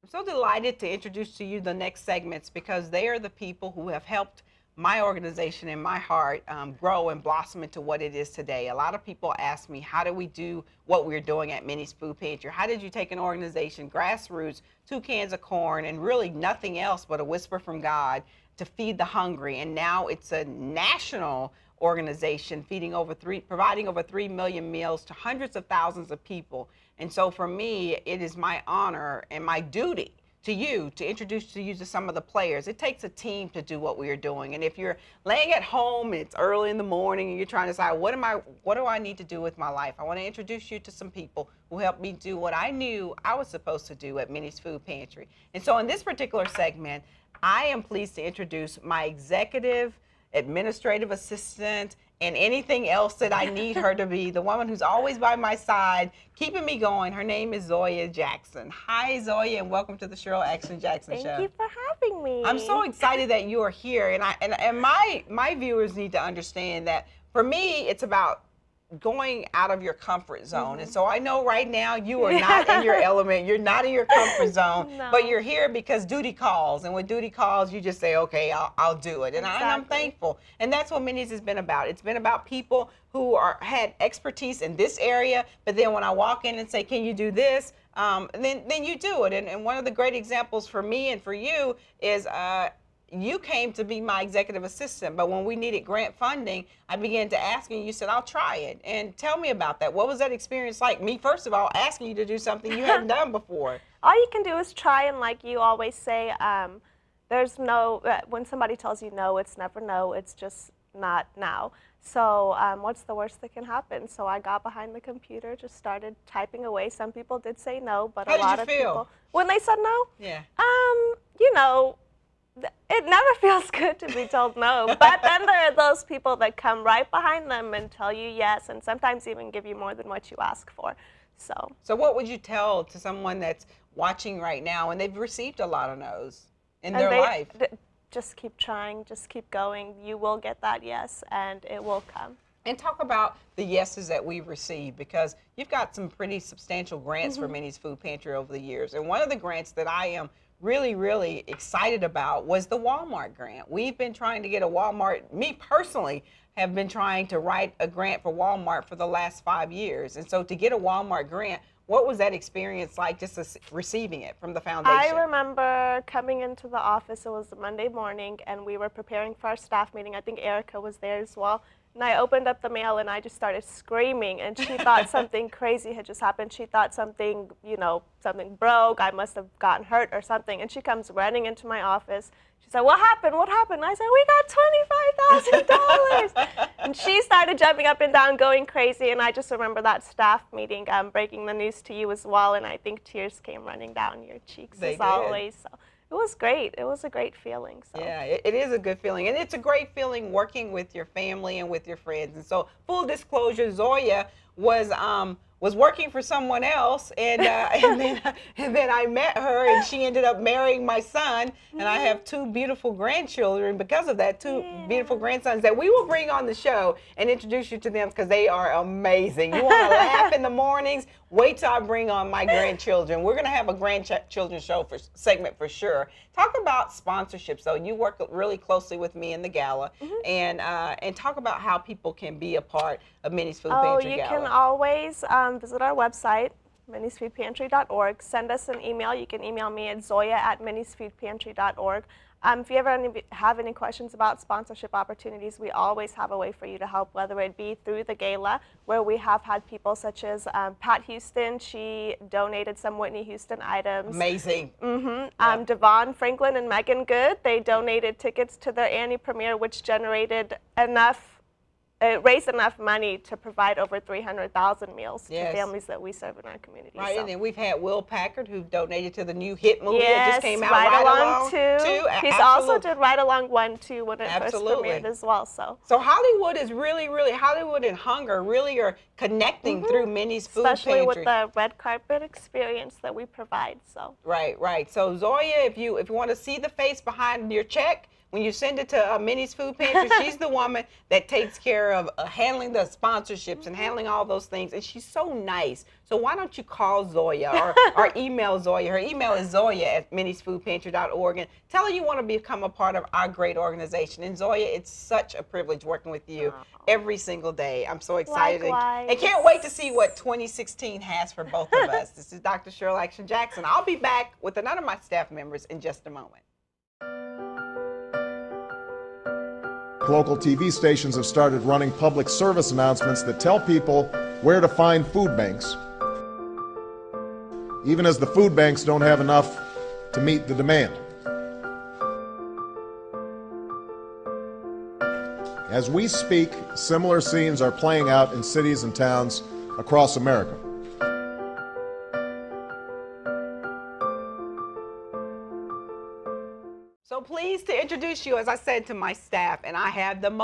I'm so delighted to introduce to you the next segments because they are the people who have helped my organization and my heart grow and blossom into what it is today. A lot of people ask me, how do we do what we're doing at Minnie's Food Pantry? How did you take an organization, grassroots, 2 cans of corn, and really nothing else but a whisper from God to feed the hungry? And now it's a national organization providing over 3 million meals to hundreds of thousands of people. And so for me, it is my honor and my duty to you to introduce to you to some of the players. It takes a team to do what we are doing. And if you're laying at home and it's early in the morning and you're trying to decide what do I need to do with my life, I want to introduce you to some people who helped me do what I knew I was supposed to do at Minnie's Food Pantry. And so in this particular segment, I am pleased to introduce my executive administrative assistant, and anything else that I need her to be, the woman who's always by my side, keeping me going. Her name is Zoya Jackson. Hi, Zoya, and welcome to the Cheryl Action Jackson Show. Thank you for having me. I'm so excited that you are here, and my viewers need to understand that for me, it's about going out of your comfort zone. And so I know right now you are not in your element, you're not in your comfort zone, No. but you're here because duty calls. And when duty calls, you just say, okay, I'll do it. And Exactly. I'm thankful. And that's what Minnie's has been about. It's been about people who had expertise in this area, but then when I walk in and say, can you do this? Then you do it. And one of the great examples for me and for you is you came to be my executive assistant, but when we needed grant funding, I began to ask you, and you said, I'll try it. And tell me about that. What was that experience like? Me, first of all, asking you to do something you hadn't done before. All you can do is try, and like you always say, there's no, when somebody tells you no, it's never no, it's just not now. So what's the worst that can happen? So I got behind the computer, just started typing away. Some people did say no, but How a lot did of you feel? people, when they said no, Yeah. you know, it never feels good to be told no, but then there are those people that come right behind them and tell you yes, and sometimes even give you more than what you ask for. So what would you tell to someone that's watching right now and they've received a lot of no's in their life? Just keep trying, just keep going. You will get that yes, and it will come. And talk about the yeses that we've received, because you've got some pretty substantial grants for Minnie's Food Pantry over the years. And one of the grants that I am really, really excited about was the Walmart grant. We've been trying to get a Walmart, me personally, have been trying to write a grant for Walmart for the last 5 years. And so to get a Walmart grant, what was that experience like, just receiving it from the foundation? I remember coming into the office, it was a Monday morning, and we were preparing for our staff meeting. I think Erica was there as well. And I opened up the mail and I just started screaming, and she thought something crazy had just happened. She thought something, something broke. I must have gotten hurt or something. And she comes running into my office. She said, what happened? What happened? I said, we got $25,000. And she started jumping up and down, going crazy. And I just remember that staff meeting, breaking the news to you as well. And I think tears came running down your cheeks as always. So it was great. It was a great feeling. So. Yeah, it is a good feeling. And it's a great feeling working with your family and with your friends. And so, full disclosure, Zoya was working for someone else, and then I met her, and she ended up marrying my son, and I have 2 beautiful grandchildren because of that, 2 beautiful grandsons that we will bring on the show and introduce you to them because they are amazing. You want to laugh in the mornings? Wait till I bring on my grandchildren. We're going to have a grandchildren show segment for sure. Talk about sponsorships, though. You work really closely with me in the gala, and talk about how people can be a part of Minnie's Food Pantry Gala. You can always visit our website, minniesfoodpantry.org. Send us an email. You can email me at zoya@minniesfoodpantry.org. If you ever have any questions about sponsorship opportunities, we always have a way for you to help, whether it be through the gala, where we have had people such as Pat Houston. She donated some Whitney Houston items. Amazing. Devon Franklin and Megan Good, they donated tickets to their Annie premiere, which generated raised enough money to provide over 300,000 meals to families that we serve in our community. Right, so. and then we've had Will Packard, who donated to the new hit movie that just came out, Ride Along 2. He's Absolutely. also did Ride Along 1, 2 when it Absolutely. first premiered as well. So Hollywood is really, Hollywood and Hunger really are connecting through Minnie's Food especially Pantry. with the red carpet experience that we provide. So Right. So Zoya, if you want to see the face behind your check, when you send it to Minnie's Food Pantry, she's the woman that takes care of handling the sponsorships and handling all those things. And she's so nice. So why don't you call Zoya or email Zoya? Her email is zoya@minniesfoodpantry.org. And tell her you want to become a part of our great organization. And Zoya, it's such a privilege working with you every single day. I'm so excited. Likewise. And can't wait to see what 2016 has for both of us. This is Dr. Zoe Jackson. I'll be back with another of my staff members in just a moment. Local TV stations have started running public service announcements that tell people where to find food banks, even as the food banks don't have enough to meet the demand. As we speak, similar scenes are playing out in cities and towns across America. So pleased to introduce you, as I said, to my staff, and I have the most